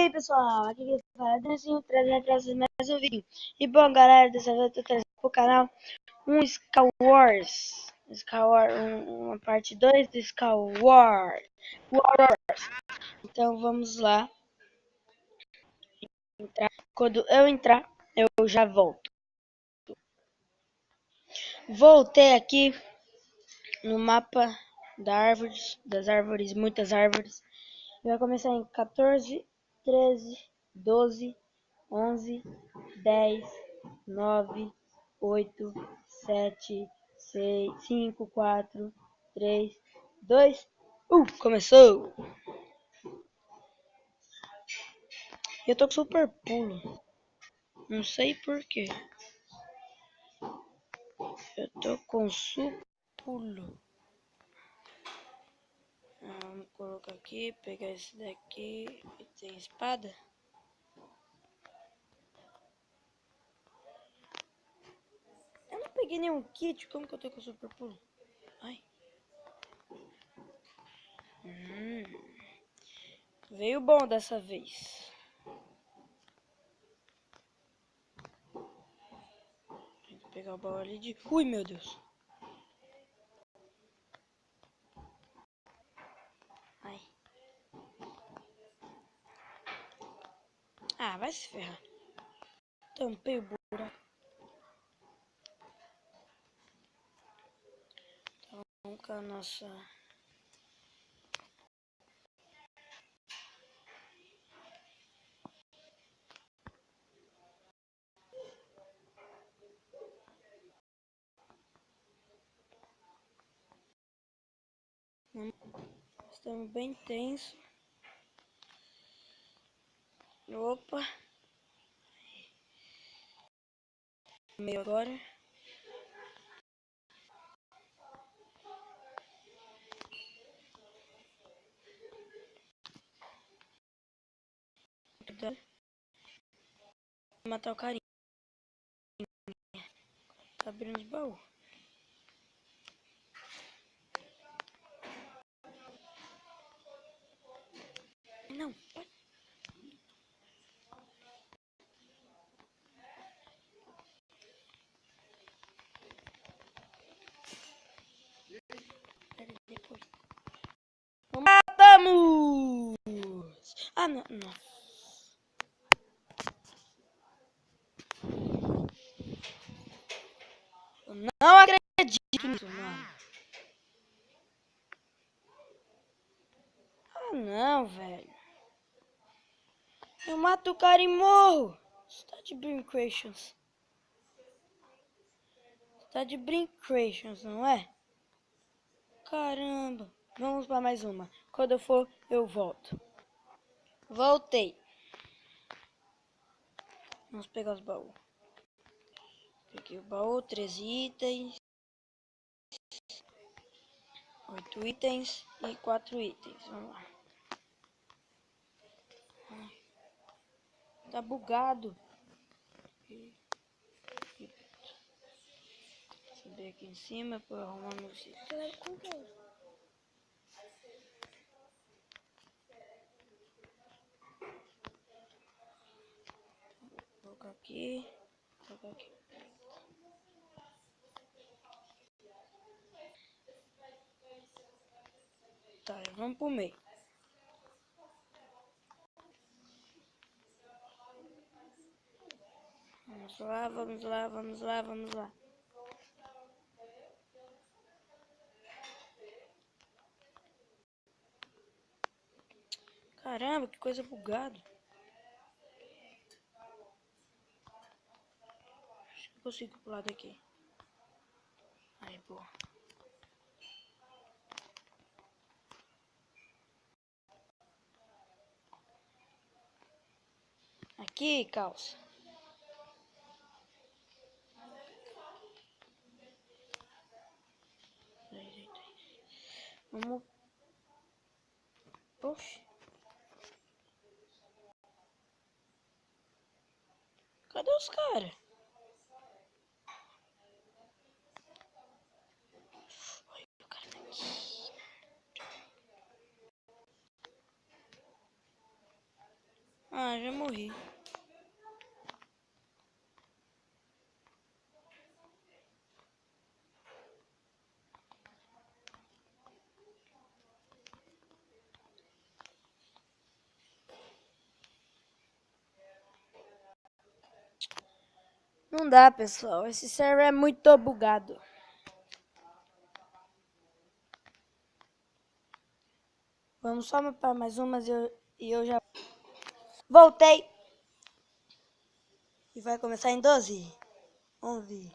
aí pessoal, aqui que fala é Dancinho, trazendo pra vocês mais um vídeo. E bom galera, dessa vez eu tô trazendo pro canal um Skywars, uma parte 2 do Skywars. Então vamos lá, quando eu entrar eu já volto. Voltei aqui no mapa das árvores, muitas árvores. Vai começar em 14, 13, 12, 11, 10, 9, 8, 7, 6, 5, 4, 3, 2, 1. Começou! Eu tô com super pulo. Não sei porquê. Eu tô com super pulo. Vamos colocar aqui, pegar esse daqui. E tem espada? Eu não peguei nenhum kit. Como que eu tô com super pulo? Ai. Veio bom dessa vez. Tem que pegar o baú ali de... Ui, meu Deus. Ai. Ah, vai se ferrar. Tampei o buraco. Então, com a nossa... Estamos bem tenso. Opa. Meio agora. Matar o carinha. Tá abrindo os baús. Não. Depois. Matamos! Ah, não. Eu não acredito nisso, mano. Ah, não, velho. Eu mato o cara e morro. Você tá de brincations. Tá de brincations, não é? Caramba. Vamos para mais uma. Quando eu for, eu volto. Voltei. Vamos pegar os baús. Peguei o baú, 13 itens. 8 itens e 4 itens. Vamos lá. Tá bugado. Subir aqui em cima para arrumar meu sítio. Colocar aqui. Colocar aqui. Tá, vamos pro meio. Vamos lá, vamos lá, vamos lá, vamos lá. Caramba, que coisa bugada. Acho que eu consigo pular daqui. Aí, boa. Aqui, calça. Vamos. Poxa. Cadê os caras? O cara tá aqui. Ah, já morri. Não dá, pessoal. Esse server é muito bugado. Vamos só mapar mais umas e eu já... Voltei! E vai começar em 12. 11,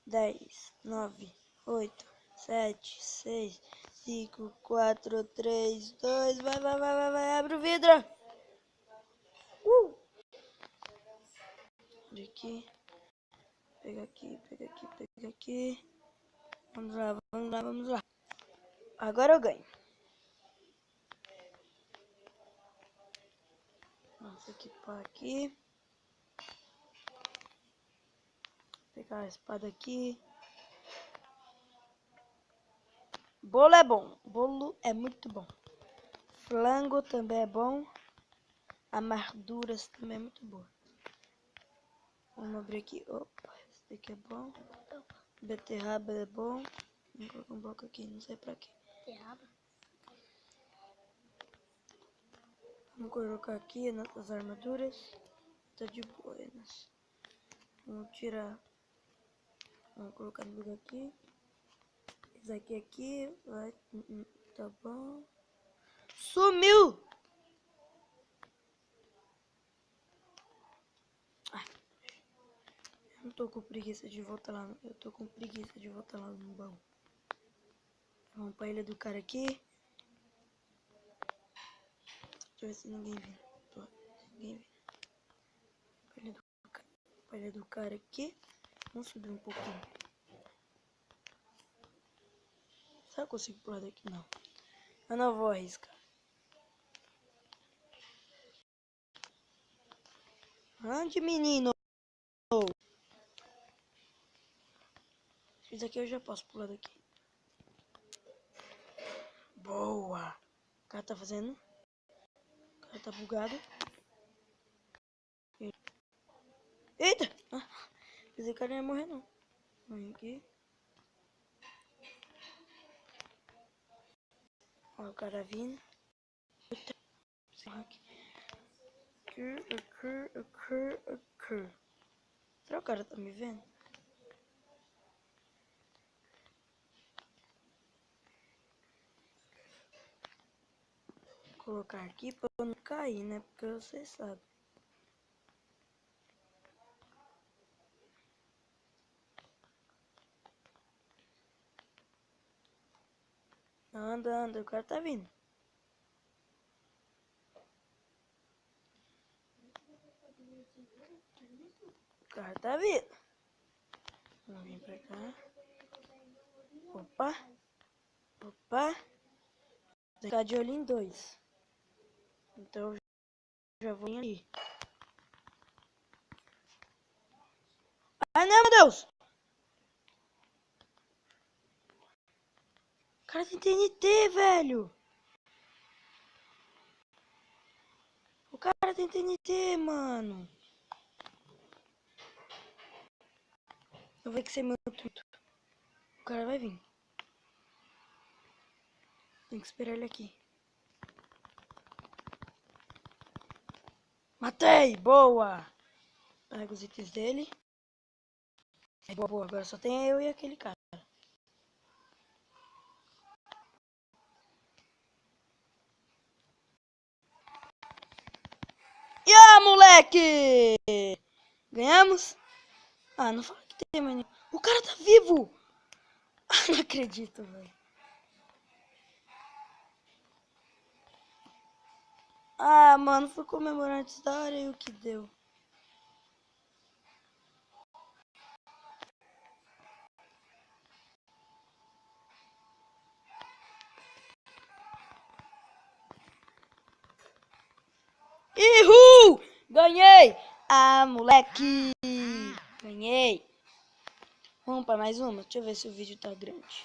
10, 9, 8, 7, 6, 5, 4, 3, 2... Vai. Abre o vidro! Abre aqui. Pega aqui. Vamos lá. Agora eu ganho. Vamos equipar aqui. Pegar a espada aqui. Bolo é bom. Bolo é muito bom. Flango também é bom. Amarduras também é muito boa. Vamos abrir aqui. Opa, esse daqui é bom. Beterraba é bom. Vou colocar um bloco aqui, não sei pra quê. Beterraba? Vamos colocar aqui nossas armaduras. Tá de buenas. Vamos tirar. Vamos colocar no lugar aqui. Esse aqui. Vai. Tá bom. Sumiu! Eu não tô com preguiça de voltar lá. Eu tô com preguiça de voltar lá no baú. Vamos pra ilha do cara aqui. Deixa eu ver se ninguém viu. Ninguém viu. Pra ilha do cara aqui. Vamos subir um pouquinho. Será que eu consigo pular daqui? Não. Eu não vou arriscar. Ande, menino! Isso aqui eu já posso pular daqui. Boa! O cara tá fazendo. O cara tá bugado. Eita! Esse cara não ia morrer, não. Vem aqui. Olha o cara vindo. Será que o cara tá me vendo? Vou colocar aqui pra eu não cair, né? Porque você sabe. Anda, o cara tá vindo. O cara tá vindo. Vamos vir pra cá. Opa. Ficar de olho em 2. Então eu já vou ali. Ai, não, meu Deus! O cara tem TNT, velho! O cara tem TNT, mano! Eu vou ter que ser muito. O cara vai vir. Tem que esperar ele aqui. Matei! Boa! Pega os itens dele. Boa. Agora só tem eu e aquele cara. E aí, moleque! Ganhamos? Ah, não fala que tem, mano. O cara tá vivo! Ah, não acredito, velho. Ah, mano, fui comemorar antes da hora e o que deu. Ihu! Ganhei! Ah, moleque! Ganhei! Vamos pra mais uma? Deixa eu ver se o vídeo tá grande.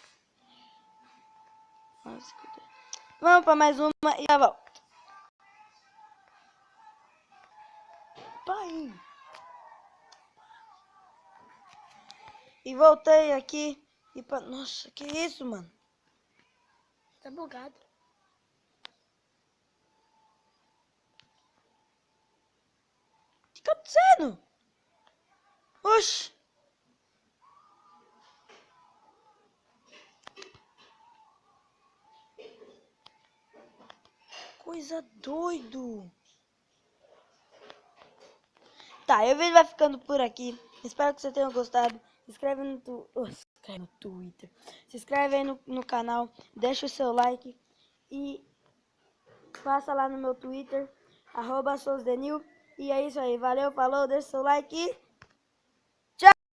Vamos pra mais uma e já volto. pai. E voltei aqui. Nossa, que isso, mano? Tá bugado. O que tá acontecendo? Oxi. Coisa doido. Tá, o vídeo vai ficando por aqui. Espero que você tenha gostado. Se inscreve no Twitter. Se inscreve aí no canal. Deixa o seu like. E passa lá no meu Twitter. @sousdenil. E é isso aí. Valeu, falou. Deixa o seu like.